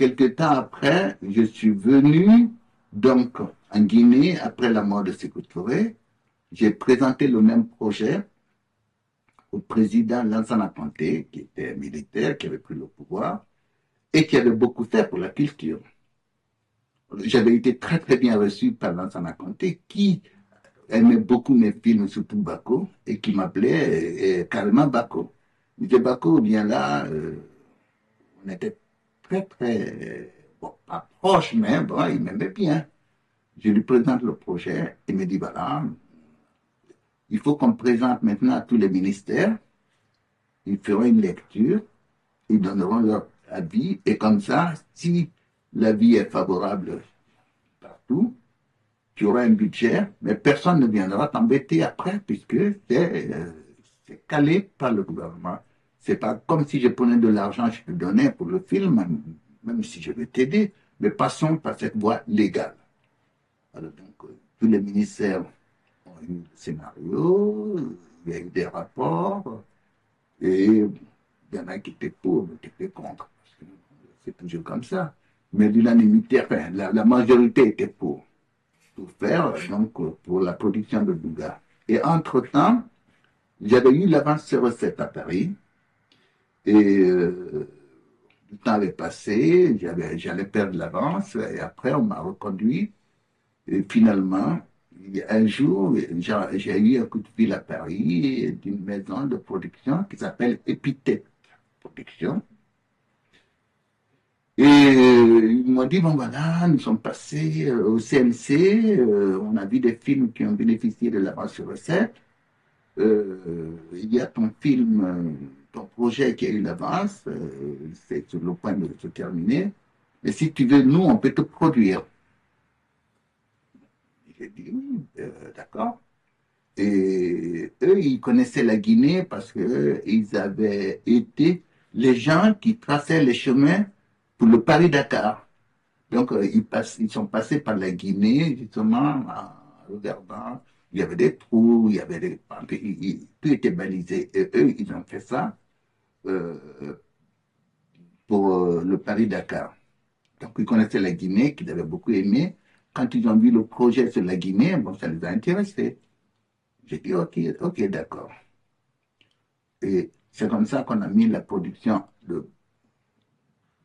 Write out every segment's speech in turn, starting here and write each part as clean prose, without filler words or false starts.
quelque temps après, je suis venu donc en Guinée après la mort de Sékou Touré. J'ai présenté le même projet au président Lansana Conté, qui était militaire, qui avait pris le pouvoir et qui avait beaucoup fait pour la culture. J'avais été très très bien reçu par Lansana Conté, qui aimait beaucoup mes films, surtout Bako, et qui m'appelait carrément Bako. Il disait Bako, viens là, on était très très, bon, pas proches, mais bon, il m'aimait bien. Je lui présente le projet, il me dit voilà, il faut qu'on présente maintenant à tous les ministères, ils feront une lecture, ils donneront leur avis, et comme ça, si l'avis est favorable partout, tu auras un budget, mais personne ne viendra t'embêter après, puisque c'est calé par le gouvernement. C'est pas comme si je prenais de l'argent, je te donnais pour le film, même si je vais t'aider, mais passons par cette voie légale. Alors, donc, tous les ministères ont eu le scénario, il y a eu des rapports, et il y en a qui étaient pour, qui étaient contre. C'est toujours comme ça. Mais l'unanimité, enfin, la majorité était pour faire, donc, pour la production de Douga. Et entre-temps, j'avais eu l'avance sur recette à Paris, et le temps avait passé, j'allais perdre l'avance, et après, on m'a reconduit, et finalement, un jour, j'ai eu un coup de fil à Paris d'une maison de production qui s'appelle Epithète Production. Et ils m'ont dit, bon voilà, nous sommes passés au CNC, on a vu des films qui ont bénéficié de l'avance sur recette. Il y a ton film, ton projet qui a eu l'avance, c'est sur le point de se terminer. Mais si tu veux, nous, on peut te produire. J'ai dit, oui, d'accord. Et eux, ils connaissaient la Guinée parce que ils avaient été les gens qui traçaient les chemins pour le Paris-Dakar. Donc, ils sont passés par la Guinée, justement, en regardant. Il y avait des trous, il y avait des... Tout était balisé. Et eux, ils ont fait ça euh, pour le Paris-Dakar. Donc, ils connaissaient la Guinée, qu'ils avaient beaucoup aimé. Quand ils ont vu le projet sur la Guinée, bon, ça les a intéressés. J'ai dit, OK, OK, d'accord. Et c'est comme ça qu'on a mis la production de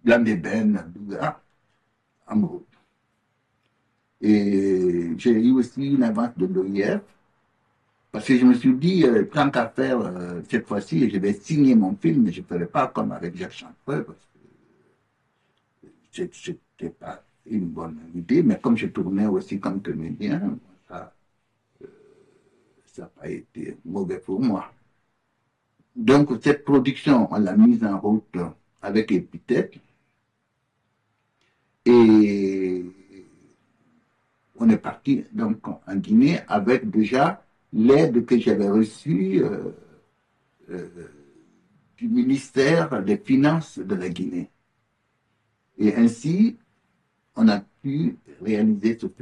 Blanc d'Ébène, Douga, en route. Et j'ai eu aussi une avance de l'OIF, parce que je me suis dit, tant qu'à faire, cette fois-ci, je vais signer mon film, mais je ne ferai pas comme avec Jacques Chantreux, parce que ce n'était pas une bonne idée, mais comme je tournais aussi comme comédien, ça n'a pas été mauvais pour moi. Donc, cette production, on l'a mise en route avec Epithète, et on est parti donc en Guinée avec déjà l'aide que j'avais reçue euh, du ministère des Finances de la Guinée. Et ainsi, on a pu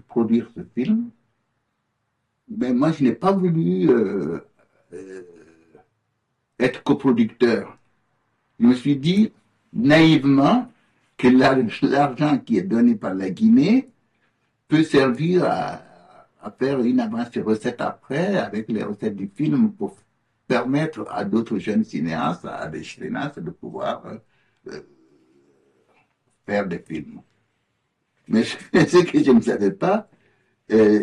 produire ce film. Mais moi, je n'ai pas voulu euh, être coproducteur. Je me suis dit naïvement que l'argent qui est donné par la Guinée peut servir à faire une avance de recettes après, avec les recettes du film, pour permettre à d'autres jeunes cinéastes, à des cinéastes, de pouvoir euh, faire des films. Mais ce que je ne savais pas, euh,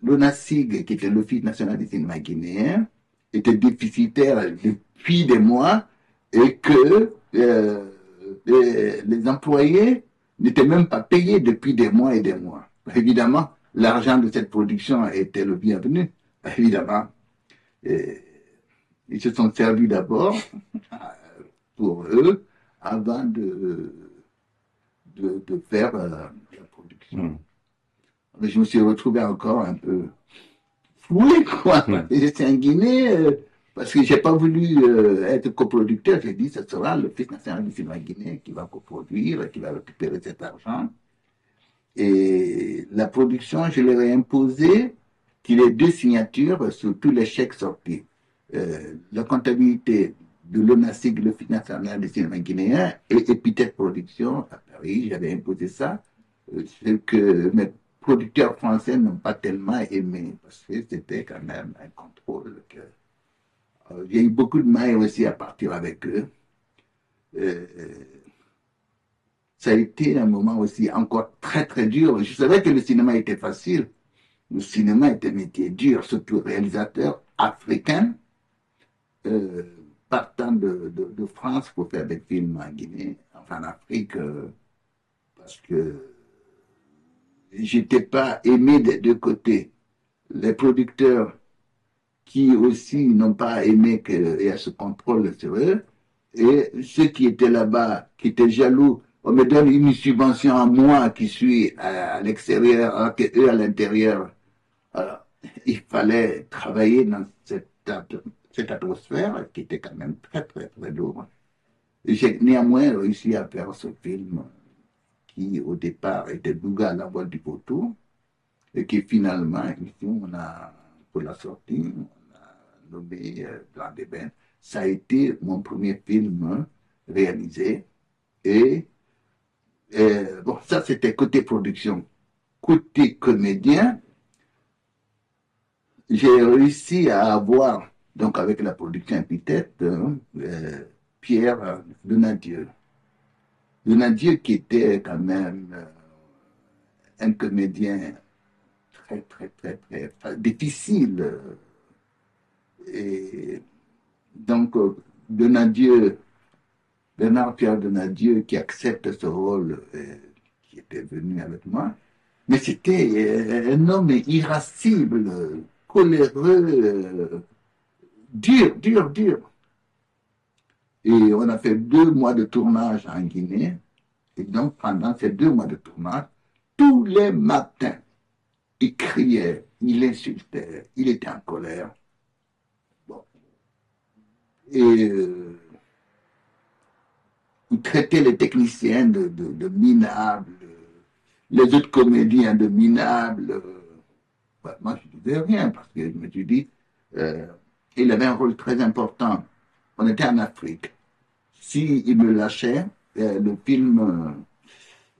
l'ONASIG, qui était l'Office national du cinéma guinéen, était déficitaire depuis des mois et que les employés n'étaient même pas payés depuis des mois et des mois. Évidemment, l'argent de cette production était le bienvenu. Évidemment, et ils se sont servis d'abord pour eux avant de faire la production. Je me suis retrouvé encore un peu foué, quoi. J'étais en Guinée, parce que j'ai pas voulu être coproducteur. J'ai dit, ce sera le Fils national du cinéma guinéen qui va coproduire, qui va récupérer cet argent. Et la production, je leur ai imposé qu'il y ait deux signatures sur tous les chèques sortis. La comptabilité de l'ONACIG, l'Office national du cinéma guinéen, et Epithète Production à Paris. J'avais imposé ça, ce que mes producteurs français n'ont pas tellement aimé, parce que c'était quand même un contrôle. J'ai eu beaucoup de mal aussi à partir avec eux. Euh, Ça a été un moment aussi encore très très dur. Je savais que le cinéma était facile. Le cinéma était un métier dur, surtout réalisateur africain, euh, partant de France pour faire des films en Guinée, enfin en Afrique, parce que j'étais pas aimé des deux côtés. Les producteurs qui aussi n'ont pas aimé qu'il y ait ce contrôle sur eux, et ceux qui étaient là-bas, qui étaient jaloux, on me donne une subvention à moi qui suis à l'extérieur, alors que eux à l'intérieur. Alors, il fallait travailler dans cette atmosphère qui était quand même très, très, très lourde. J'ai néanmoins réussi à faire ce film qui, au départ, était Douga à la voile du poteau, et qui finalement, ici, on a, pour la sortie, on a nommé Blanc d'Ébène. Ça a été mon premier film réalisé. Et bon, ça, c'était côté production. Côté comédien, j'ai réussi à avoir, donc avec la production épithète, Pierre Donadieu. Donadieu qui était quand même un comédien très, très, très, très difficile. Et donc, Donadieu, Bernard-Pierre Donadieu, qui accepte ce rôle, qui était venu avec moi, mais c'était un homme irascible, coléreux, dur, dur, dur. Et on a fait 2 mois de tournage en Guinée. Et donc, pendant ces 2 mois de tournage, tous les matins, il criait, il insultait, il était en colère. Bon. Et il traitait les techniciens de minables, les autres comédiens de minables. Moi, je ne disais rien parce que je me suis dit, il avait un rôle très important. On était en Afrique. S'il me lâchait, le film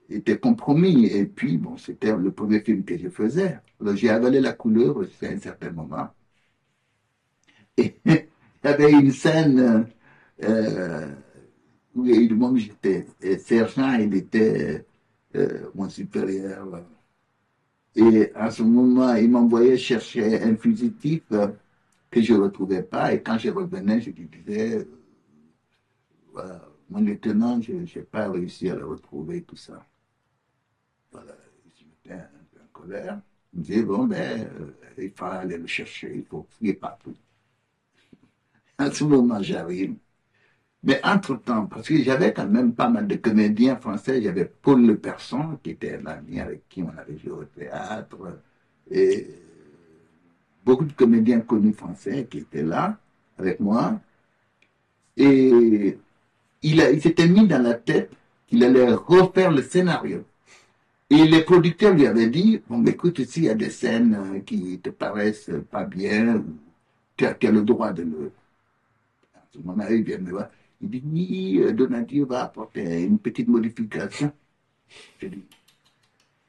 était compromis. Et puis, bon, c'était le premier film que je faisais. Alors, j'ai avalé la couleur jusqu'à un certain moment. Et il y avait une scène où évidemment j'étais sergent, il était mon supérieur. Et à ce moment, il m'envoyait chercher un fugitif que je ne retrouvais pas. Et quand je revenais, je lui disais, voilà, mon lieutenant, je n'ai pas réussi à le retrouver, tout ça. Voilà, je m'étais un peu en colère. Il me disait, bon, ben, il faut aller le chercher, il faut fouiller partout. À ce moment, j'arrive. Mais entre-temps, parce que j'avais quand même pas mal de comédiens français, j'avais Paul Le Person, qui était un ami avec qui on avait joué au théâtre, et beaucoup de comédiens connus français qui étaient là avec moi. Et il s'était mis dans la tête qu'il allait refaire le scénario. Et les producteurs lui avaient dit, bon, écoute, ici, il y a des scènes qui te paraissent pas bien, tu as le droit de le... À ce moment-là, il vient me voir. Il dit, oui, Donadieu va apporter une petite modification. Je dis,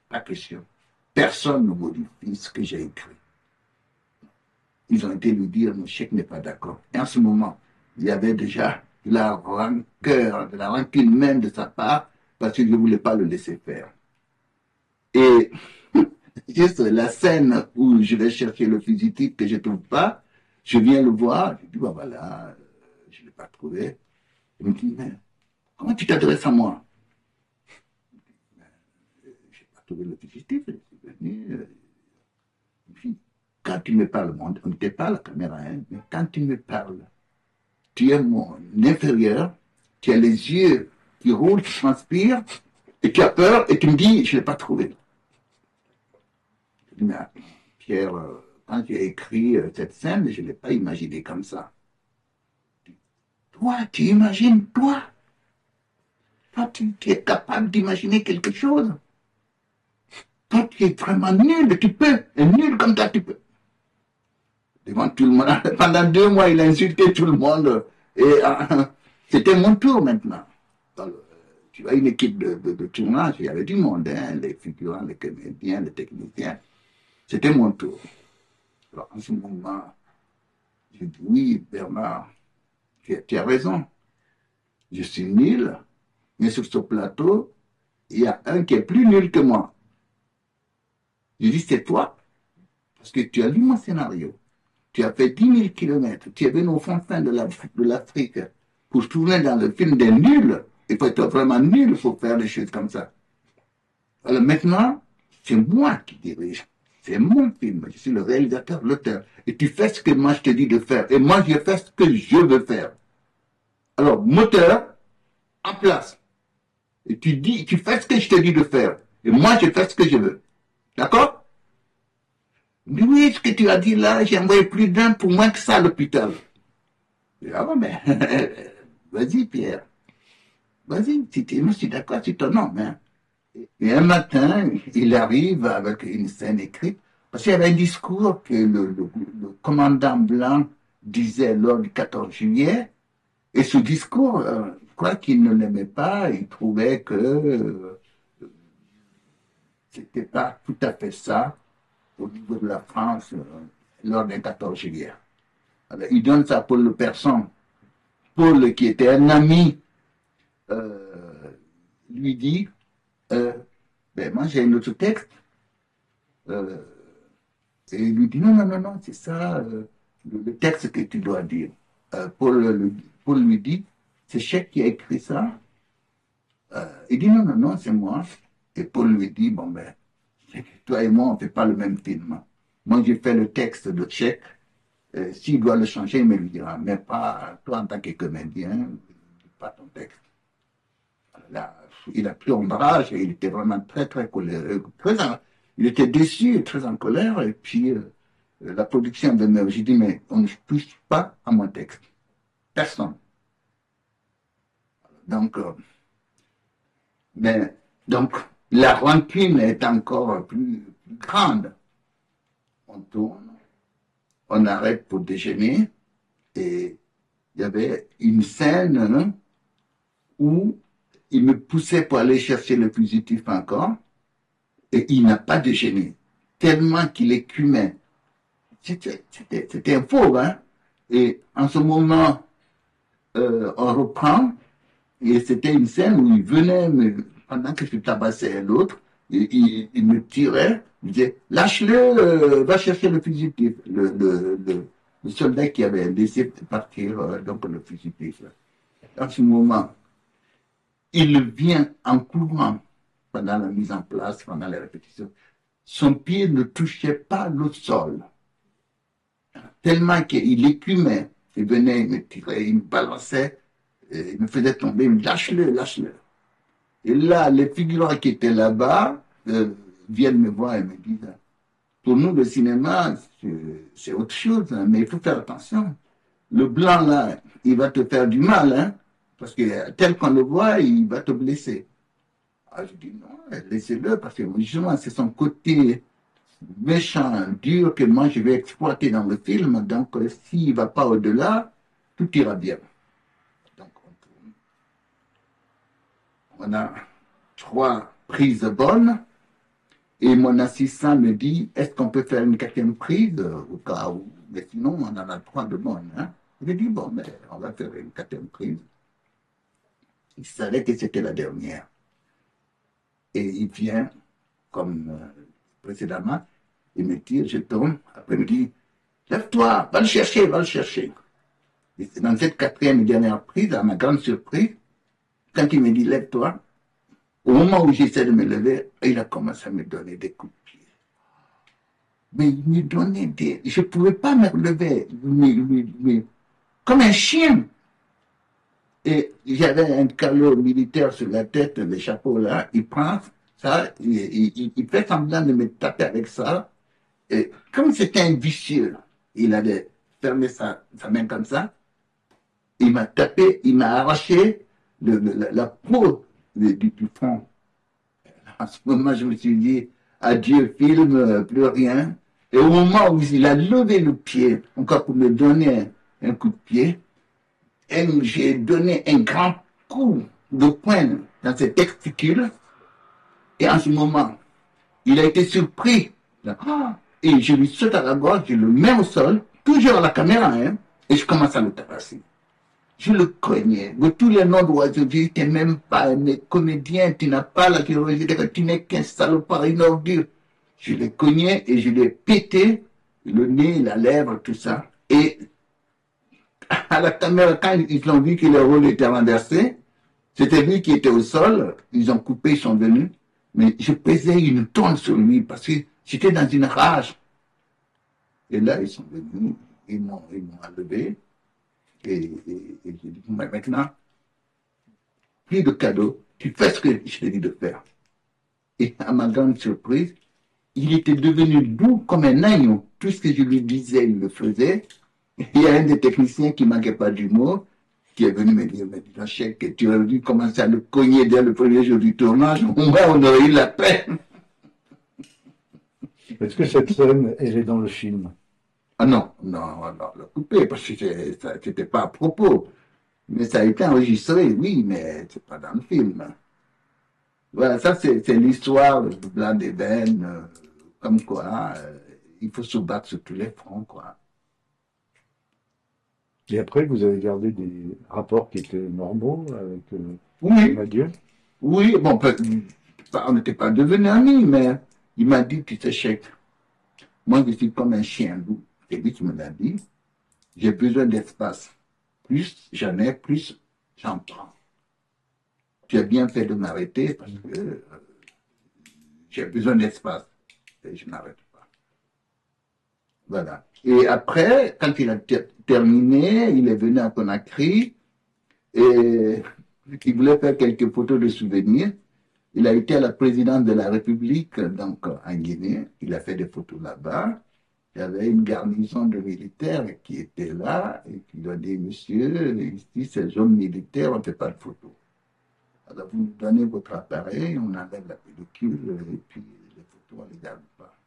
pas question. Personne ne modifie ce que j'ai écrit. Ils ont été lui dire, mon chef n'est pas d'accord. Et en ce moment, il y avait déjà de la rancœur, de la rancune même de sa part, parce que je ne voulais pas le laisser faire. Et juste la scène où je vais chercher le fugitif que je ne trouve pas, je viens le voir, je dis, bah voilà, je ne l'ai pas trouvé. Il me dit, mais comment tu t'adresses à moi? Je n'ai pas trouvé le fugitif, je suis venu. Quand tu me parles, on ne t'est pas à la caméra, hein, mais quand tu me parles, tu es mon inférieur, tu as les yeux qui roulent, qui transpirent, et tu as peur, et tu me dis, je ne l'ai pas trouvé. Je dis, mais Pierre, quand j'ai écrit cette scène, je ne l'ai pas imaginé comme ça. Toi, tu imagines, toi, tu es capable d'imaginer quelque chose. Toi, tu es vraiment nul, tu peux, et nul comme ça, tu peux. Devant tout le monde, pendant 2 mois, il a insulté tout le monde. Et c'était mon tour maintenant. Alors, tu vois, une équipe de tournage, il y avait du monde, hein, les figurants, les comédiens, les techniciens. C'était mon tour. Alors, en ce moment, j'ai dit, oui, Bernard, tu as raison. Je suis nul, mais sur ce plateau, il y a un qui est plus nul que moi. Je dis, c'est toi, parce que tu as lu mon scénario. Tu as fait 10 000 kilomètres. Tu es venu au fond de l'Afrique pour tourner dans le film des nuls. Il faut être vraiment nul pour faire des choses comme ça. Alors maintenant, c'est moi qui dirige. C'est mon film. Je suis le réalisateur, l'auteur. Et tu fais ce que moi je te dis de faire. Et moi, je fais ce que je veux faire. Alors, moteur, en place. Et tu fais ce que je te dis de faire. Et moi, je fais ce que je veux. D'accord? Oui, ce que tu as dit là, j'ai envoyé plus d'un pour moins que ça à l'hôpital. Ah bon, mais vas-y, Pierre. Vas-y, si moi je suis d'accord, c'est ton nom. Hein. Et un matin, il arrive avec une scène écrite, parce qu'il y avait un discours que le commandant Blanc disait lors du 14 juillet, et ce discours, je crois qu'il ne l'aimait pas, il trouvait que c'était pas tout à fait ça au niveau de la France lors du 14 juillet. Alors, il donne ça à Paul Le Person. Paul, qui était un ami, lui dit, ben moi j'ai un autre texte. Euh, et il lui dit, non, non, non, non, c'est ça, le texte que tu dois dire. Paul lui dit, c'est Cheikh qui a écrit ça. Il dit, non, non, non, c'est moi. Et Paul lui dit, bon ben, toi et moi, on ne fait pas le même film. Moi, j'ai fait le texte de Cheikh. S'il doit le changer, il me le dira. Mais pas toi en tant que comédien, pas ton texte. Là, il a pris ombrage et il était vraiment très, très coléreux. Il était déçu et très en colère. Et puis, la production de me... J'ai dit, mais on ne touche pas à mon texte. Personne. Donc, mais, donc la rancune est encore plus grande. On tourne, on arrête pour déjeuner et il y avait une scène hein, où il me poussait pour aller chercher le fugitif encore et il n'a pas déjeuné. Tellement qu'il écumait. C'était un faux, hein. Et en ce moment, on reprend et c'était une scène où il venait, pendant que je tabassais l'autre, il me tirait, il disait, lâche-le, va chercher le fugitif. Le soldat qui avait laissé partir donc le fugitif. En ce moment, il vient en courant pendant la mise en place, pendant les répétitions. Son pied ne touchait pas le sol. Tellement qu'il écumait. Il venait, il me tirait, il me balançait, il me faisait tomber, il me lâche-le, lâche-le. Et là, les figurants qui étaient là-bas viennent me voir et me disent, pour nous, le cinéma, c'est autre chose, hein, mais il faut faire attention. Le blanc, là, il va te faire du mal, hein, parce que tel qu'on le voit, il va te blesser. Ah, je dis non, laissez-le, parce que justement, c'est son côté méchant, dur, que moi, je vais exploiter dans le film. Donc, s'il ne va pas au-delà, tout ira bien. Donc, on a 3 prises bonnes. Et mon assistant me dit, est-ce qu'on peut faire une 4e prise au cas où? Mais sinon, on en a 3 de bonnes. Hein? J'ai dit, bon, mais on va faire une 4e prise. Il savait que c'était la dernière. Et il vient, comme précédemment, il me tire, je tombe. Après, il me dit, lève-toi, va le chercher, va le chercher. Et c'est dans cette 4e et dernière prise, à ma grande surprise, quand il me dit, lève-toi, au moment où j'essaie de me lever, il a commencé à me donner des coups de pied. Mais il me donnait des... Je ne pouvais pas me relever, mais comme un chien. Et j'avais un calot militaire sur la tête, le chapeau là, il prend ça, il fait semblant de me taper avec ça. Et comme c'était un vicieux, il avait fermé sa main comme ça, il m'a tapé, il m'a arraché la peau du front. À ce moment, je me suis dit, adieu film, plus rien. Et au moment où il a levé le pied, encore pour me donner un coup de pied, j'ai donné un grand coup de poing dans ses testicules. Et en ce moment, il a été surpris. Et je lui saute à la gorge, je le mets au sol, toujours à la caméra, hein, et je commence à le tabasser. Je le cognais. De tous les noms d'oiseaux, tu n'es même pas un comédien, tu n'as pas la chirurgie, tu n'es qu'un salopard, une ordure. Je l'ai cogné et je l'ai pété, le nez, la lèvre, tout ça. Et à la caméra, quand ils ont vu que le rôle était renversé, c'était lui qui était au sol, ils ont coupé, ils sont venus. Mais je pesais une tonne sur lui parce que j'étais dans une rage. Et là, ils sont venus, ils m'ont enlevé. Et j'ai dit, mais maintenant, plus de cadeaux, tu fais ce que je t'ai dit de faire. Et à ma grande surprise, il était devenu doux comme un agneau. Tout ce que je lui disais, il le faisait. Il y a un des techniciens qui ne manquait pas d'humour, qui est venu me dire, mais dis donc, Cheikh, tu aurais dû commencer à le cogner dès le premier jour du tournage, au moins on aurait eu la peine. Est-ce que cette scène, elle est dans le film? Ah non, le couper, parce que c'était pas à propos. Mais ça a été enregistré, oui, mais c'est pas dans le film. Voilà, ça c'est l'histoire de Blanc d'Ébène, comme quoi il faut se battre sur tous les fronts, quoi. Et après, vous avez gardé des rapports qui étaient normaux avec Oui, Madieu? oui, bon, on n'était pas devenus amis, mais il m'a dit, tu sais, Cheikh, moi je suis comme un chien loup. C'est lui qui me l'a dit. J'ai besoin d'espace. Plus j'en ai, plus j'en prends. Tu as bien fait de m'arrêter parce que j'ai besoin d'espace. Et je n'arrête pas. Voilà. Et après, quand il a terminé, il est venu à Conakry et il voulait faire quelques photos de souvenirs. Il a été à la présidence de la République, donc en Guinée. Il a fait des photos là-bas. Il y avait une garnison de militaires qui était là et qui lui a dit, monsieur, ici, ces zones militaires, on ne fait pas de photos. Alors, vous nous donnez votre appareil, on enlève la pellicule et puis les photos, on ne les garde pas.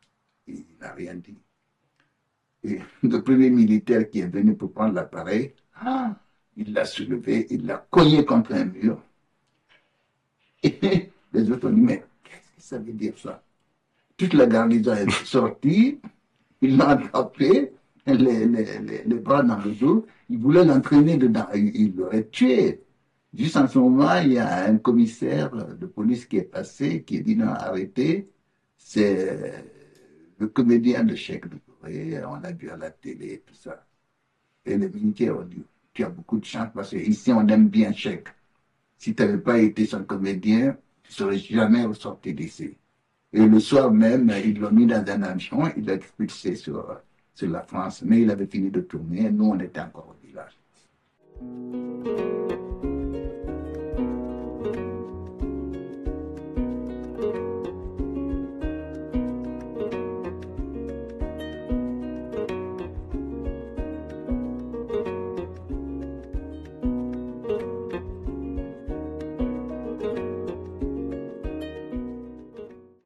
Et il n'a rien dit. Et le premier militaire qui est venu pour prendre l'appareil, il l'a soulevé, il l'a cogné contre un mur. Et les autres ont dit, mais qu'est-ce que ça veut dire ça? Toute la garnison est sortie, ils l'ont attrapé, les bras dans le dos, ils voulaient l'entraîner dedans, ils l'auraient tué. Juste en ce moment, il y a un commissaire de police qui est passé, qui a dit non, arrêtez, c'est le comédien de Cheikh de Corée, on l'a vu à la télé, tout ça. Et les militaires ont dit, tu as beaucoup de chance parce qu'ici on aime bien Cheikh. Si tu n'avais pas été son comédien, tu ne serais jamais ressorti d'ici. Et le soir même, ils l'ont mis dans un avion, il l'a expulsé sur la France, mais il avait fini de tourner, nous on était encore au village.